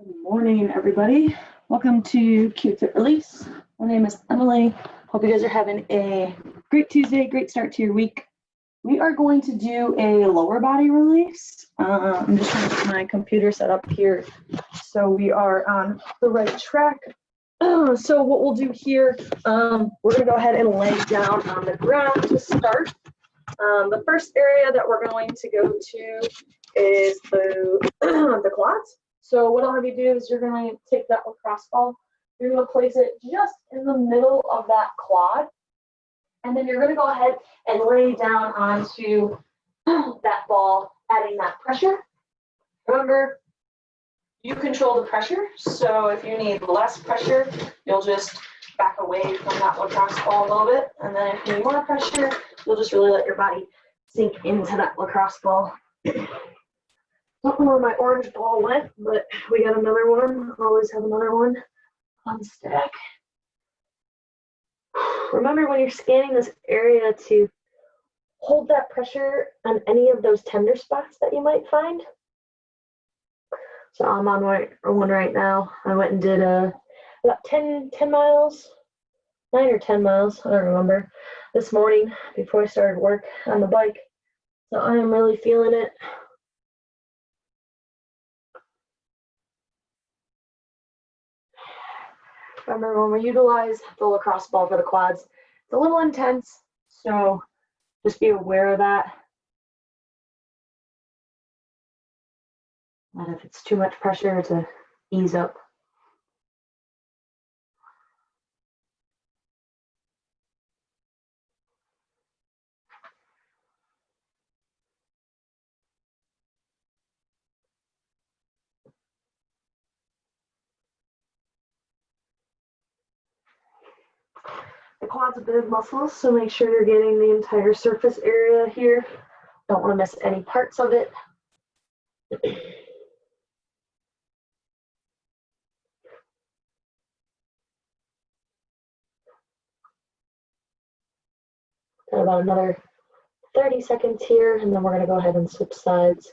Good morning, everybody. Welcome to CubeFit Release. My name is Emily. Hope you guys are having a great Tuesday, great start to your week. We are going to do a lower body release. I'm just trying to get my computer set up here so we are on the right track. So what we'll do here, we're going to go ahead and lay down on the ground to start. The first area that we're going to go to is the quads. So what I'll have you do is you're going to take that lacrosse ball, you're going to place it just in the middle of that quad, and then you're going to go ahead and lay down onto that ball, adding that pressure. Remember, you control the pressure, so if you need less pressure, you'll just back away from that lacrosse ball a little bit, and then if you need more pressure, you'll just really let your body sink into that lacrosse ball. Don't know where my orange ball went, but we got another one. Always have another one on stack. Remember when you're scanning this area to hold that pressure on any of those tender spots that you might find. So I'm on one right now. I went and did about 10 miles, 9 or 10 miles, I don't remember, this morning before I started work on the bike. So I am really feeling it. Remember, when we utilize the lacrosse ball for the quads, it's a little intense, so just be aware of that. And if it's too much pressure, to ease up. The quad's a big muscle, so make sure you're getting the entire surface area here. Don't want to miss any parts of it. Got about another 30 seconds here, and then we're going to go ahead and switch sides.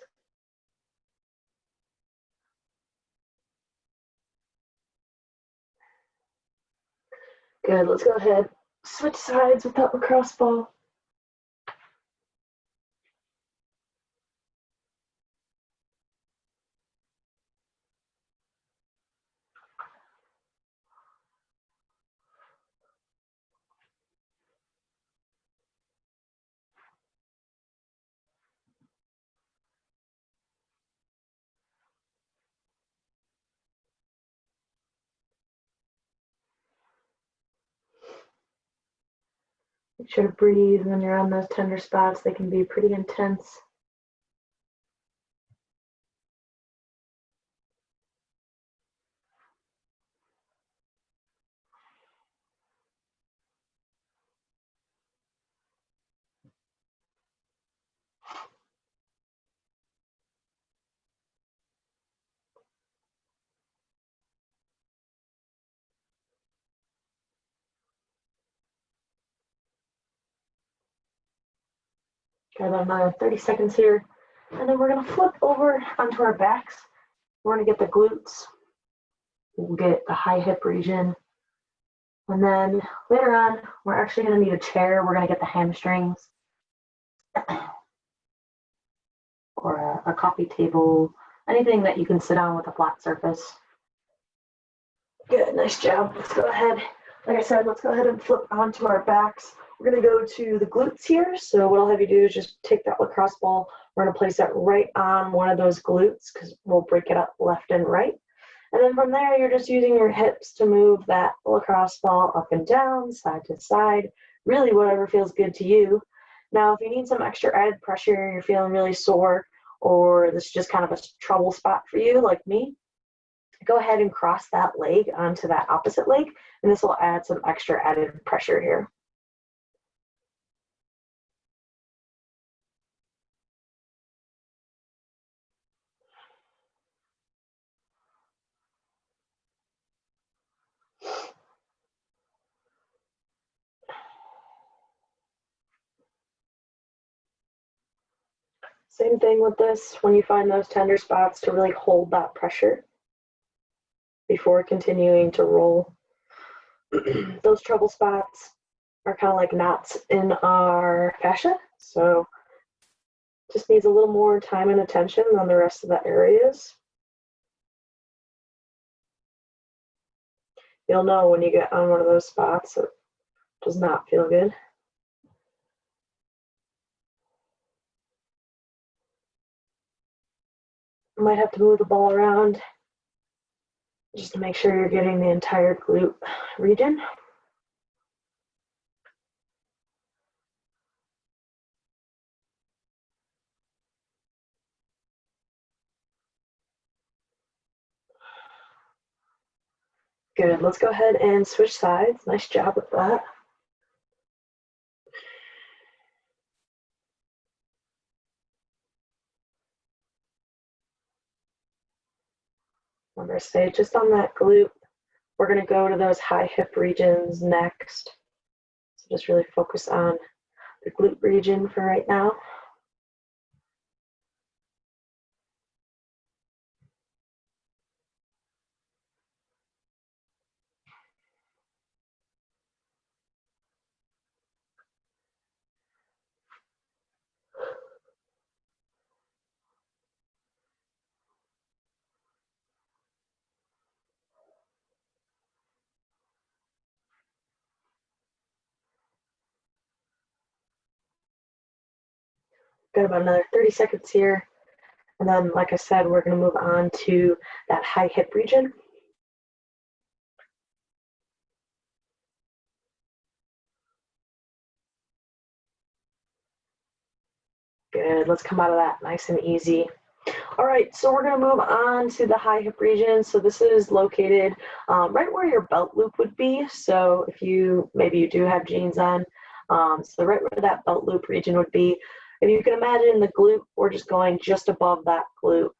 Good, let's go ahead, switch sides with that lacrosse ball. Make sure to breathe when you're on those tender spots. They can be pretty intense. Got about another 30 seconds here. And then we're going to flip over onto our backs. We're going to get the glutes. We'll get the high hip region. And then later on, we're actually going to need a chair. We're going to get the hamstrings. Or a coffee table. Anything that you can sit on with a flat surface. Good, nice job. Let's go ahead. Like I said, let's go ahead and flip onto our backs. We're going to go to the glutes here. So what I'll have you do is just take that lacrosse ball. We're going to place that right on one of those glutes because we'll break it up left and right. And then from there, you're just using your hips to move that lacrosse ball up and down, side to side, really whatever feels good to you. Now, if you need some extra added pressure, you're feeling really sore, or this is just kind of a trouble spot for you, like me, go ahead and cross that leg onto that opposite leg, and this will add some extra added pressure here. Same thing with this, when you find those tender spots, to really hold that pressure. before continuing to roll. Those trouble spots are kind of like knots in our fascia, so just needs a little more time and attention than the rest of the areas. You'll know when you get on one of those spots, it does not feel good. You might have to move the ball around just to make sure you're getting the entire glute region. Good, let's go ahead and switch sides. Nice job with that. Remember, stay just on that glute. We're gonna go to those high hip regions next. So just really focus on the glute region for right now. Got about another 30 seconds here. And then, like I said, we're gonna move on to that high hip region. Good, let's come out of that nice and easy. All right, so we're gonna move on to the high hip region. So this is located right where your belt loop would be. So if maybe you do have jeans on, so right where that belt loop region would be. If you can imagine the glute, we're just going just above that glute,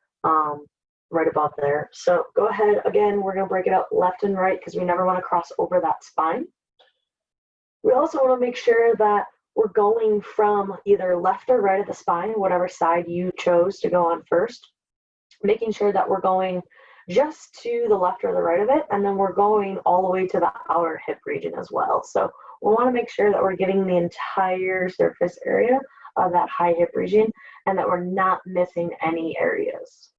right above there. So go ahead, again, we're gonna break it up left and right because we never wanna cross over that spine. We also wanna make sure that we're going from either left or right of the spine, whatever side you chose to go on first, making sure that we're going just to the left or the right of it, and then we're going all the way to the outer hip region as well. So we want to make sure that we're getting the entire surface area of that high hip region and that we're not missing any areas.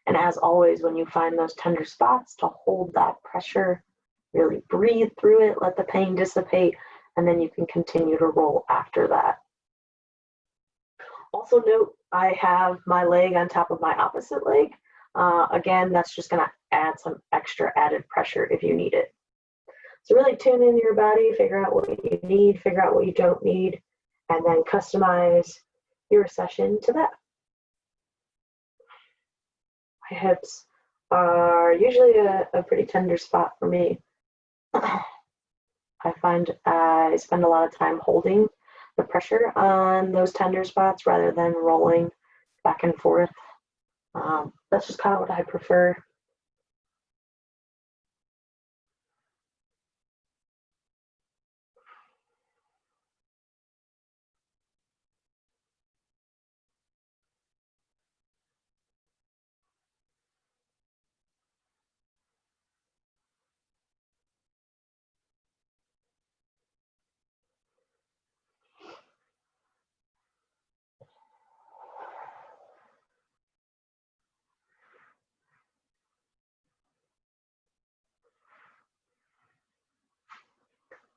And as always, when you find those tender spots, to hold that pressure, really breathe through it, let the pain dissipate, and then you can continue to roll after that. Also note, I have my leg on top of my opposite leg. Again, that's just gonna add some extra added pressure if you need it. So really tune into your body, figure out what you need, figure out what you don't need, and then customize your session to that. My hips are usually a pretty tender spot for me. I find I spend a lot of time holding the pressure on those tender spots rather than rolling back and forth. That's just kind of what I prefer.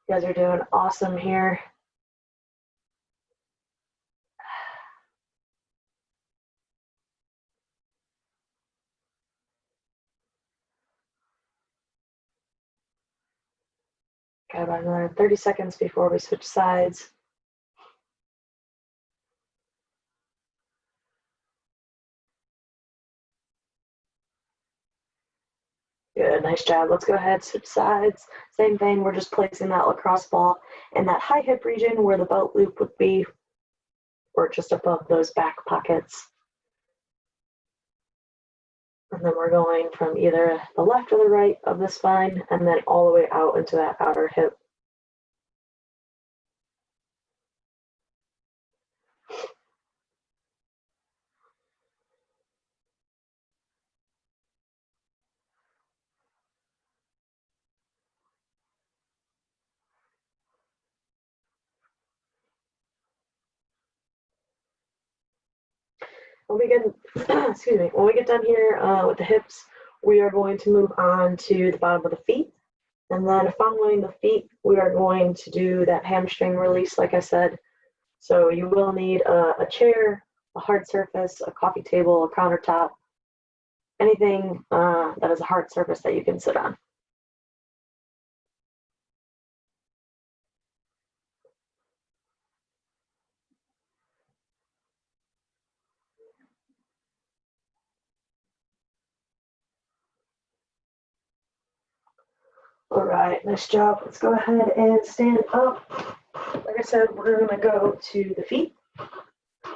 You guys are doing awesome here. Got about another 30 seconds before we switch sides. Good, nice job. Let's go ahead, switch sides. Same thing, we're just placing that lacrosse ball in that high hip region where the belt loop would be, or just above those back pockets. And then we're going from either the left or the right of the spine, and then all the way out into that outer hip. when we get, excuse me, when we get done here with the hips, we are going to move on to the bottom of the feet. And then following the feet, we are going to do that hamstring release, like I said. So you will need a chair, a hard surface, a coffee table, a countertop, anything that is a hard surface that you can sit on. All right, nice job. Let's go ahead and stand up. Like I said, we're gonna go to the feet.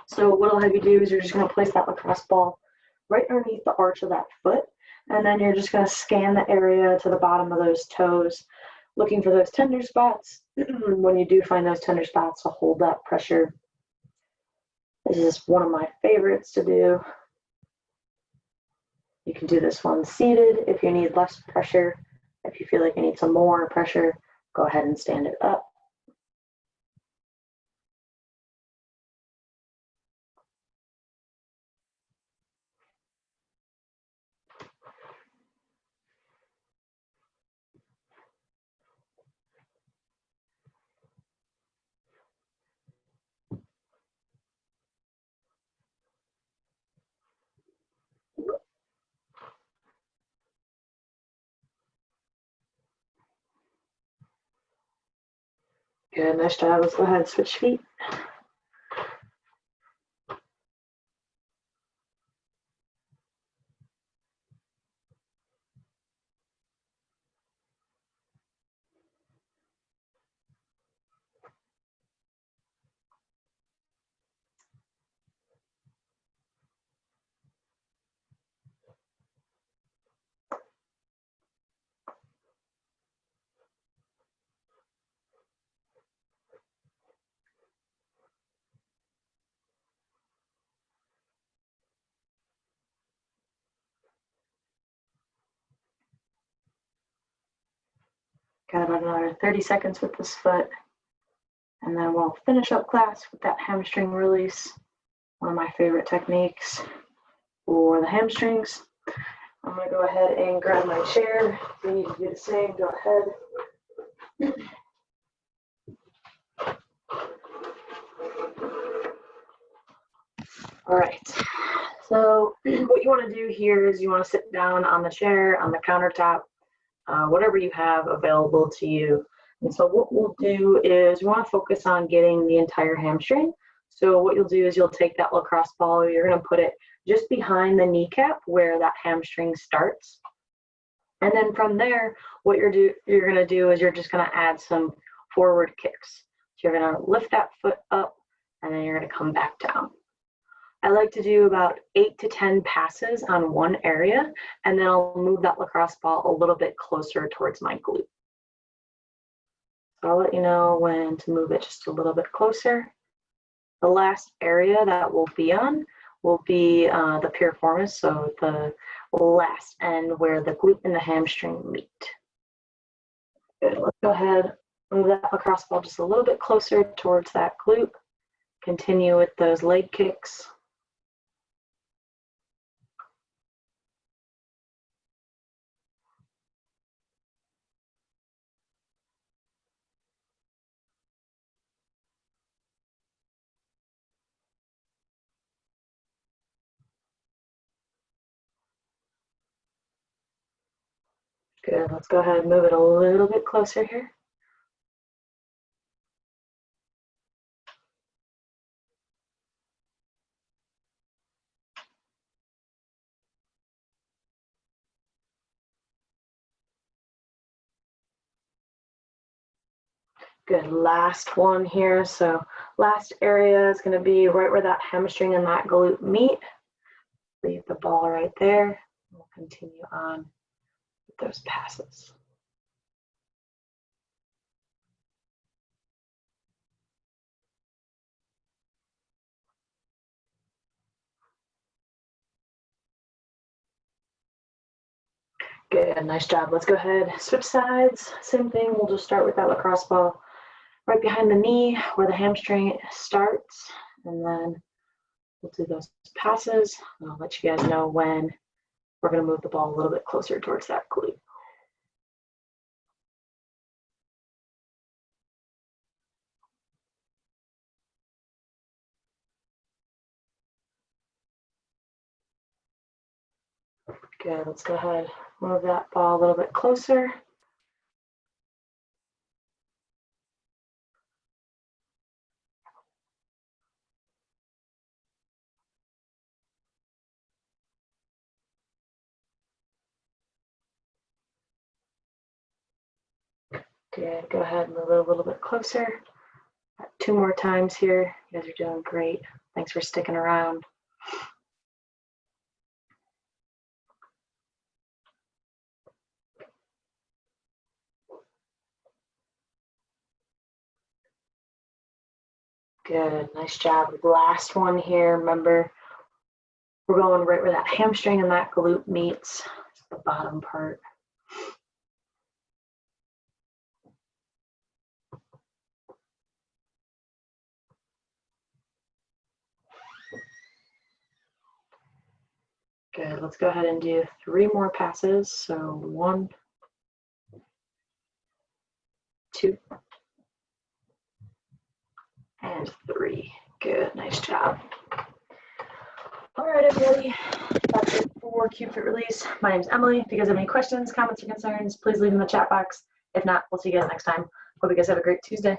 So what I'll have you do is you're just gonna place that lacrosse ball right underneath the arch of that foot. And then you're just gonna scan the area to the bottom of those toes, looking for those tender spots. When you do find those tender spots, to hold that pressure. This is one of my favorites to do. You can do this one seated if you need less pressure. If you feel like you need some more pressure, go ahead and stand it up. Good, nice job. Let's go ahead and switch feet. Got about another 30 seconds with this foot. And then we'll finish up class with that hamstring release. One of my favorite techniques for the hamstrings. I'm gonna go ahead and grab my chair. If you need to do the same, go ahead. All right, so what you wanna do here is you wanna sit down on the chair, on the countertop, whatever you have available to you. And so what we'll do is we want to focus on getting the entire hamstring. So what you'll do is you'll take that lacrosse ball, you're going to put it just behind the kneecap where that hamstring starts. And then from there, what you're going to do is you're just going to add some forward kicks. So you're going to lift that foot up and then you're going to come back down. I like to do about 8 to 10 passes on one area, and then I'll move that lacrosse ball a little bit closer towards my glute. So I'll let you know when to move it just a little bit closer. The last area that we'll be on will be the piriformis, so the last end where the glute and the hamstring meet. Good, let's go ahead, move that lacrosse ball just a little bit closer towards that glute. Continue with those leg kicks. Good, let's go ahead and move it a little bit closer here. Good, last one here. So last area is gonna be right where that hamstring and that glute meet. Leave the ball right there. We'll continue on with those passes. Good, nice job. Let's go ahead, switch sides. Same thing, we'll just start with that lacrosse ball right behind the knee where the hamstring starts, and then We'll do those passes. I'll let you guys know when we're going to move the ball a little bit closer towards that glute. Good, let's go ahead, move that ball a little bit closer. Good, go ahead and move it a little bit closer. 2 more times here. You guys are doing great. Thanks for sticking around. Good, nice job. Last one here. Remember, we're going right where that hamstring and that glute meets, the bottom part. Good, let's go ahead and do 3 more passes. So 1, 2, and 3. Good, nice job. All right, everybody, that's it for CubeFit Release. My name is Emily. If you guys have any questions, comments, or concerns, please leave them in the chat box. If not, we'll see you guys next time. Hope you guys have a great Tuesday.